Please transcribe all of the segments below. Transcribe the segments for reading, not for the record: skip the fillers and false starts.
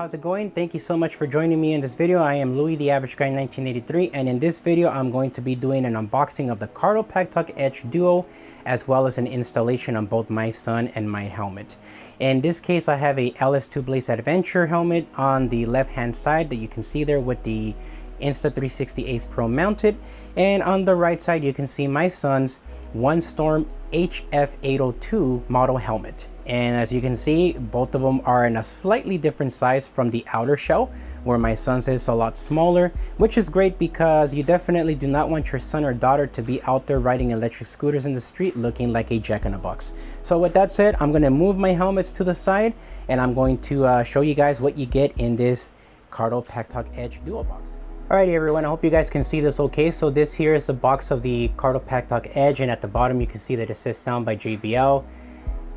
how's it going? Thank you so much for joining me in this video. I am Louis, the Average Guy 1983, and in this video I'm going to be doing an unboxing of the Cardo Packtalk Edge Duo, as well as an installation on both my son and my helmet. In this case, I have a LS2 Blaze Adventure helmet on the left hand side that you can see there with the Insta360 Ace Pro mounted, and on the right side you can see my son's One Storm HF802 model helmet. And as you can see, both of them are in a slightly different size from the outer shell, where my son's is a lot smaller, which is great because you definitely do not want your son or daughter to be out there riding electric scooters in the street looking like a jack-in-a-box. So with that said, I'm going to move my helmets to the side and I'm going to show you guys what you get in this Cardo Packtalk Edge Duo box. Alrighty everyone, I hope you guys can see this okay. So this here is the box of the Cardo Packtalk Edge, and at the bottom you can see that it says sound by JBL,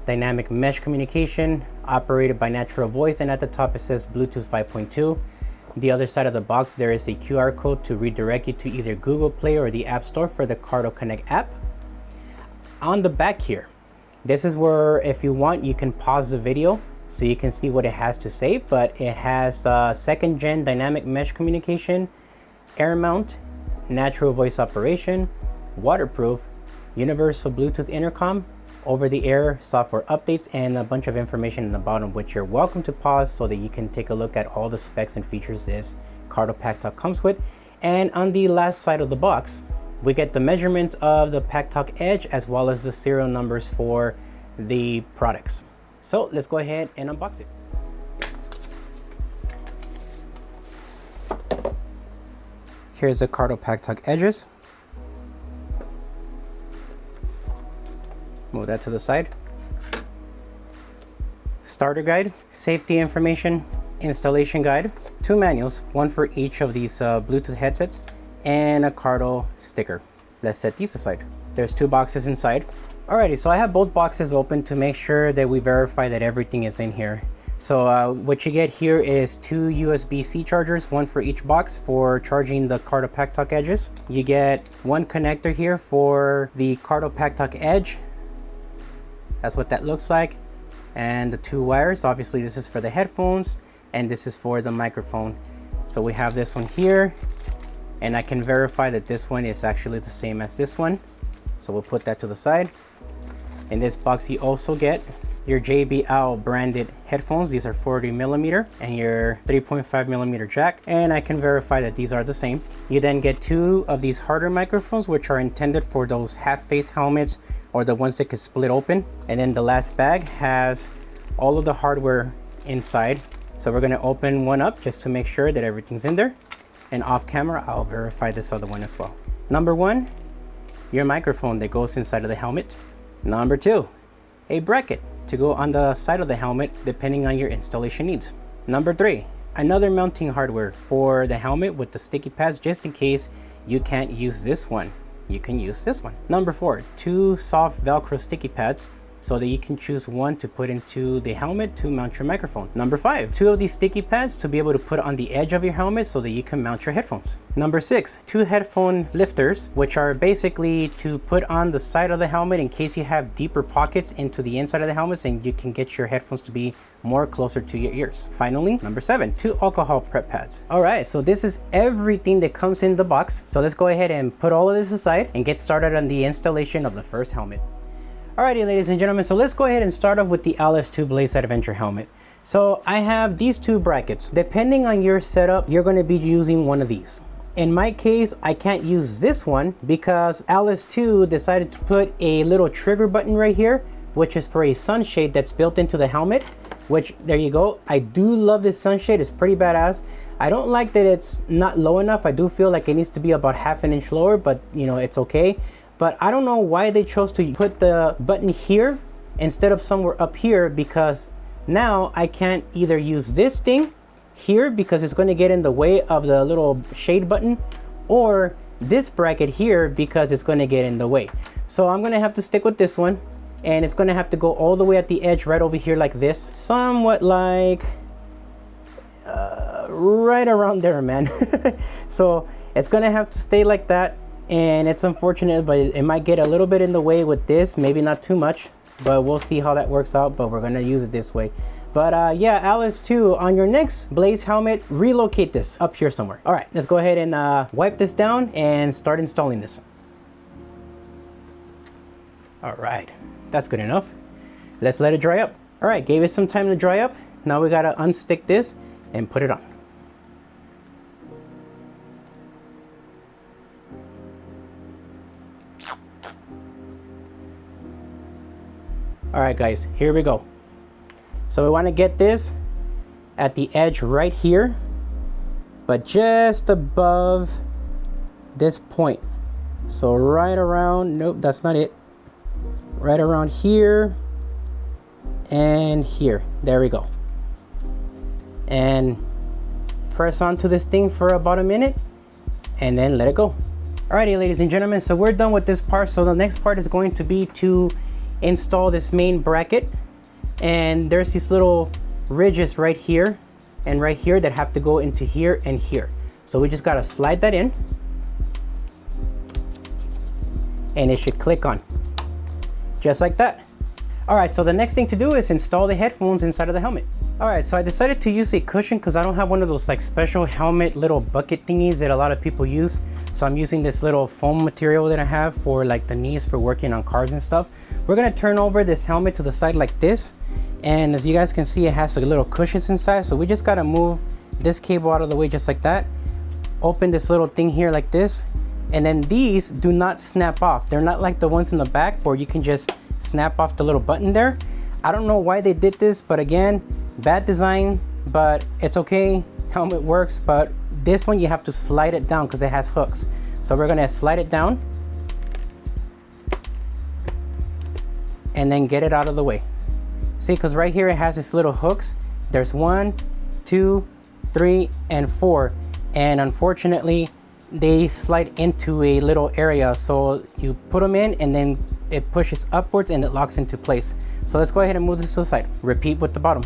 dynamic mesh communication, operated by natural voice, and at the top it says Bluetooth 5.2. The other side of the box there is a QR code to redirect you to either Google Play or the App Store for the Cardo Connect app. On the back here, this is where if you want you can pause the video so you can see what it has to say, but it has second gen dynamic mesh communication, air mount, natural voice operation, waterproof, universal Bluetooth intercom, over-the-air software updates, and a bunch of information in the bottom, which you're welcome to pause so that you can take a look at all the specs and features this Cardo Packtalk comes with. And on the last side of the box, we get the measurements of the Packtalk Edge as well as the serial numbers for the products. So let's go ahead and unbox it. Here's the Cardo Packtalk Edges. Move that to the side. Starter guide, safety information, installation guide, two manuals, one for each of these Bluetooth headsets, and a Cardo sticker. Let's set these aside. There's two boxes inside. Alrighty, so I have both boxes open to make sure that we verify that everything is in here. So what you get here is two USB-C chargers, one for each box for charging the Cardo Packtalk Edges. You get one connector here for the Cardo Packtalk Edge. That's what that looks like. And the two wires, obviously this is for the headphones and this is for the microphone. So we have this one here, and I can verify that this one is actually the same as this one. So we'll put that to the side. In this box you also get your JBL branded headphones. These are 40mm, and your 3.5mm jack, and I can verify that these are the same. You then get two of these harder microphones, which are intended for those half face helmets or the ones that could split open. And then the last bag has all of the hardware inside. So we're going to open one up just to make sure that everything's in there, and off camera I'll verify this other one as well. Number one, your microphone that goes inside of the helmet. Number two, a bracket to go on the side of the helmet depending on your installation needs. Number three, another mounting hardware for the helmet with the sticky pads, just in case you can't use this one, you can use this one. Number four, two soft Velcro sticky pads so that you can choose one to put into the helmet to mount your microphone. Number five, two of these sticky pads to be able to put on the edge of your helmet so that you can mount your headphones. Number six, two headphone lifters, which are basically to put on the side of the helmet in case you have deeper pockets into the inside of the helmets and you can get your headphones to be more closer to your ears. Finally, number seven, two alcohol prep pads. All right, so this is everything that comes in the box. So let's go ahead and put all of this aside and get started on the installation of the first helmet. Alrighty, ladies and gentlemen, so let's go ahead and start off with the LS2 Blaze Adventure helmet. So I have these two brackets. Depending on your setup, you're going to be using one of these. In my case, I can't use this one because LS2 decided to put a little trigger button right here, which is for a sunshade that's built into the helmet, which, there you go. I do love this sunshade, it's pretty badass. I don't like that it's not low enough. I do feel like it needs to be about half an inch lower, but you know, it's okay. But I don't know why they chose to put the button here instead of somewhere up here, because now I can't either use this thing here because it's going to get in the way of the little shade button, or this bracket here because it's going to get in the way. So I'm going to have to stick with this one, and it's going to have to go all the way at the edge right over here like this, somewhat like right around there, man. So it's going to have to stay like that. And it's unfortunate, but it might get a little bit in the way with this, maybe not too much, but we'll see how that works out. But we're going to use it this way. But yeah, LS2, on your next Blaze helmet, relocate this up here somewhere. All right, let's go ahead and wipe this down and start installing this. All right, that's good enough. Let's let it dry up. All right, gave it some time to dry up. Now we gotta unstick this and put it on. All right, guys, here we go. So we want to get this at the edge right here, but just above this point. So right around, nope, that's not it. Right around here and here. There we go. And press onto this thing for about a minute and then let it go. Alrighty, ladies and gentlemen, so we're done with this part. So the next part is going to be to install this main bracket. And there's these little ridges right here and right here that have to go into here and here. So we just gotta slide that in and it should click on, just like that. All right, so the next thing to do is install the headphones inside of the helmet. All right, so I decided to use a cushion because I don't have one of those like special helmet little bucket thingies that a lot of people use. So I'm using this little foam material that I have for like the knees for working on cars and stuff. We're gonna turn over this helmet to the side like this. And as you guys can see, it has like little cushions inside. So we just gotta move this cable out of the way just like that. Open this little thing here like this. And then these do not snap off. They're not like the ones in the back where you can just snap off the little button there. I don't know why they did this, but again, bad design, but it's okay. Helmet works, but this one you have to slide it down because it has hooks. So we're gonna slide it down and then get it out of the way. See, because right here it has these little hooks. There's 1, 2, 3, and 4. And unfortunately, they slide into a little area. So you put them in and then it pushes upwards and it locks into place. So let's go ahead and move this to the side. Repeat with the bottom.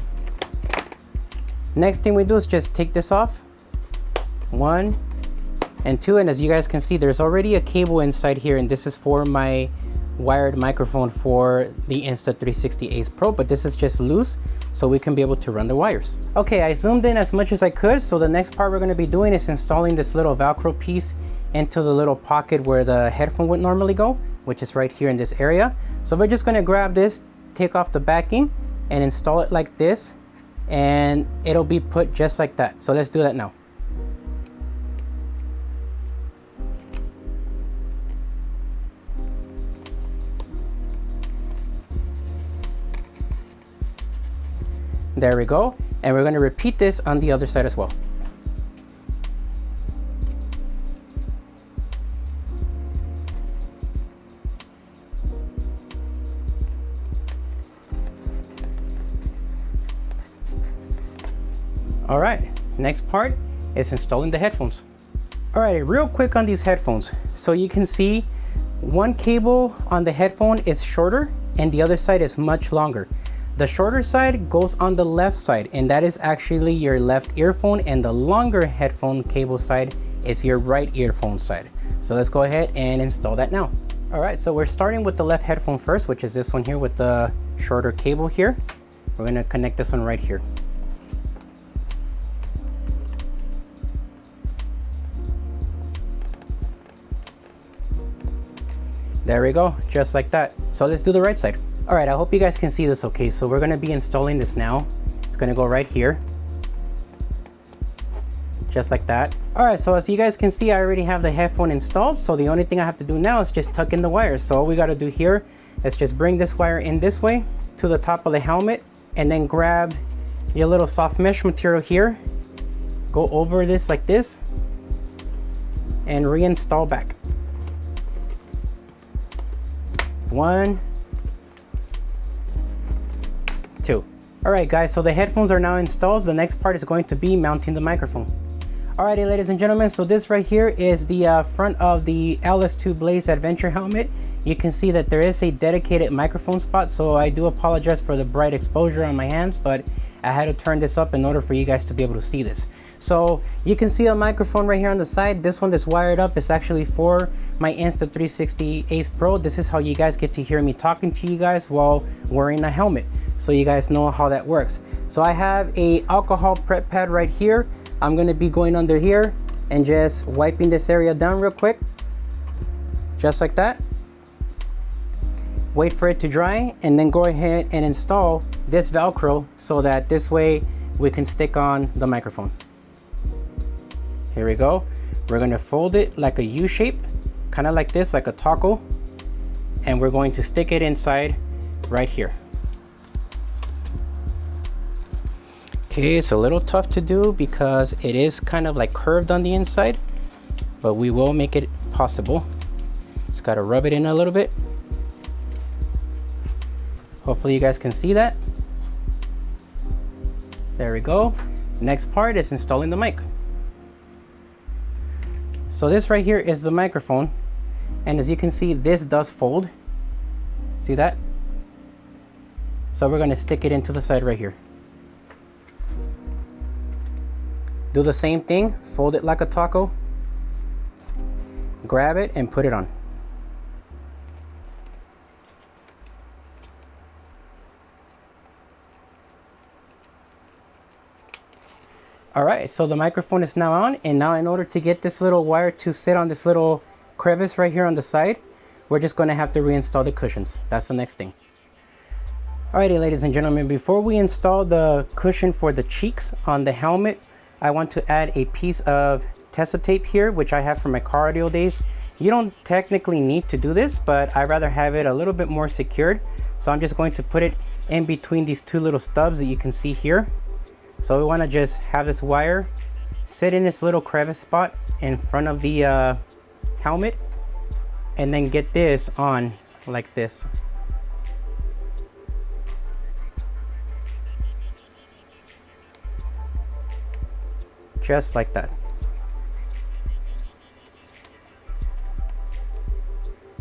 Next thing we do is just take this off. 1 and 2. And as you guys can see, there's already a cable inside here. And this is for my wired microphone for the Insta360 Ace Pro, but this is just loose so we can be able to run the wires. Okay, I zoomed in as much as I could. So the next part we're going to be doing is installing this little Velcro piece into the little pocket where the headphone would normally go, which is right here in this area. So we're just going to grab this, take off the backing and install it like this, and it'll be put just like that. So let's do that now. There we go. And we're going to repeat this on the other side as well. All right, next part is installing the headphones. All right, real quick on these headphones. So you can see one cable on the headphone is shorter and the other side is much longer. The shorter side goes on the left side, and that is actually your left earphone, and the longer headphone cable side is your right earphone side. So let's go ahead and install that now. All right, so we're starting with the left headphone first, which is this one here with the shorter cable here. We're gonna connect this one right here. There we go, just like that. So let's do the right side. All right, I hope you guys can see this okay. So we're gonna be installing this now. It's gonna go right here, just like that. All right, so as you guys can see, I already have the headphone installed. So the only thing I have to do now is just tuck in the wires. So all we gotta do here is just bring this wire in this way to the top of the helmet, and then grab your little soft mesh material here, go over this like this, and reinstall back. 1, 2. All right, guys, so the headphones are now installed. The next part is going to be mounting the microphone. Alrighty, ladies and gentlemen, so this right here is the front of the LS2 Blaze Adventure helmet. You can see that there is a dedicated microphone spot, so I do apologize for the bright exposure on my hands, but I had to turn this up in order for you guys to be able to see this. So you can see a microphone right here on the side. This one that's wired up is actually for my Insta360 Ace Pro. This is how you guys get to hear me talking to you guys while wearing a helmet. so you guys know how that works. So I have a alcohol prep pad right here. I'm gonna be going under here and just wiping this area down real quick, just like that. Wait for it to dry and then go ahead and install this Velcro so that this way we can stick on the microphone. Here we go. We're gonna fold it like a U shape, kind of like this, like a taco, and we're going to stick it inside right here. Okay, it's a little tough to do because it is kind of like curved on the inside, but we will make it possible. Just gotta rub it in a little bit. Hopefully you guys can see that. There we go. Next part is installing the mic. So this right here is the microphone, and as you can see, this does fold. See that? So we're gonna stick it into the side right here. Do the same thing, fold it like a taco, grab it and put it on. All right, so the microphone is now on, and now in order to get this little wire to sit on this little crevice right here on the side, we're just gonna have to reinstall the cushions. That's the next thing. Alrighty, ladies and gentlemen, before we install the cushion for the cheeks on the helmet, I want to add a piece of Tessa tape here, which I have from my car audio days. You don't technically need to do this, but I'd rather have it a little bit more secured. So I'm just going to put it in between these two little stubs that you can see here. So we want to just have this wire sit in this little crevice spot in front of the helmet, and then get this on like this. Just like that.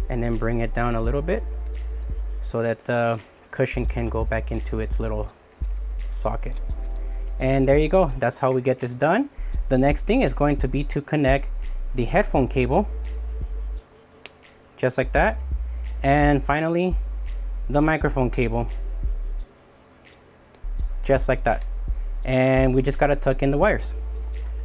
And then bring it down a little bit so that the cushion can go back into its little socket. And there you go. That's how we get this done. The next thing is going to be to connect the headphone cable, just like that. And finally, the microphone cable, just like that. And we just got to tuck in the wires.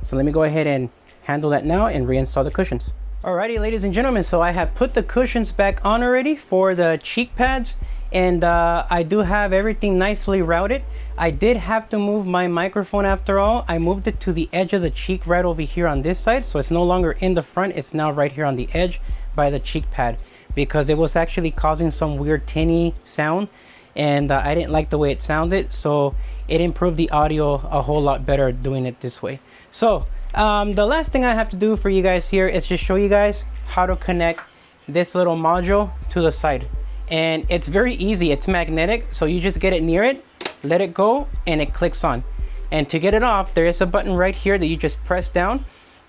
So let me go ahead and handle that now and reinstall the cushions. Alrighty, ladies and gentlemen, so I have put the cushions back on already for the cheek pads, and I do have everything nicely routed. I did have to move my microphone after all. I moved it to the edge of the cheek right over here on this side, so it's no longer in the front, it's now right here on the edge by the cheek pad, because it was actually causing some weird tinny sound, and I didn't like the way it sounded, so it improved the audio a whole lot better doing it this way. So the last thing I have to do for you guys here is just show you guys how to connect this little module to the side. And it's very easy. It's magnetic, so you just get it near it, let it go, and it clicks on. And to get it off, there is a button right here that you just press down,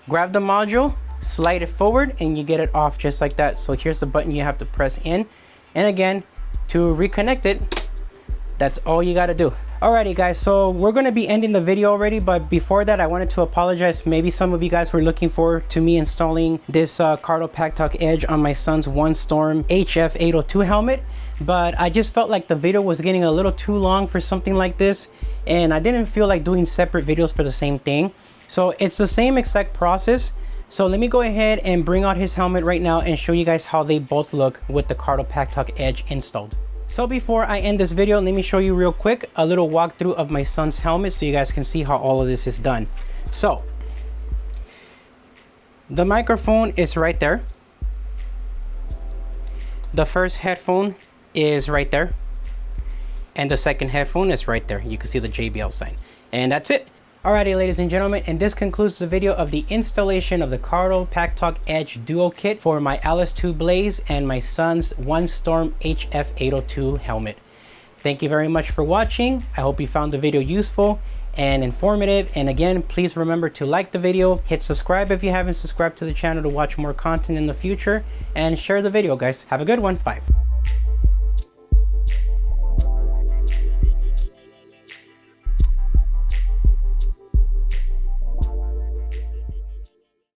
grab the module, slide it forward, and you get it off just like that. So here's the button you have to press in, and again, to reconnect it, that's all you got to do. Alrighty guys, so we're going to be ending the video already, but before that I wanted to apologize. Maybe some of you guys were looking forward to me installing this Cardo Packtalk Edge on my son's One Storm HF802 helmet, but I just felt like the video was getting a little too long for something like this, and I didn't feel like doing separate videos for the same thing. So it's the same exact process. So let me go ahead and bring out his helmet right now and show you guys how they both look with the Cardo Packtalk Edge installed. So before I end this video, let me show you real quick a little walkthrough of my son's helmet so you guys can see how all of this is done. So the microphone is right there. The first headphone is right there. And the second headphone is right there. You can see the JBL sign. And that's it. Alrighty, ladies and gentlemen, and this concludes the video of the installation of the Cardo Packtalk Edge Duo Kit for my LS2 Blaze and my son's One Storm HF802 helmet. Thank you very much for watching. I hope you found the video useful and informative. And again, please remember to like the video, hit subscribe if you haven't subscribed to the channel to watch more content in the future, and share the video, guys. Have a good one. Bye.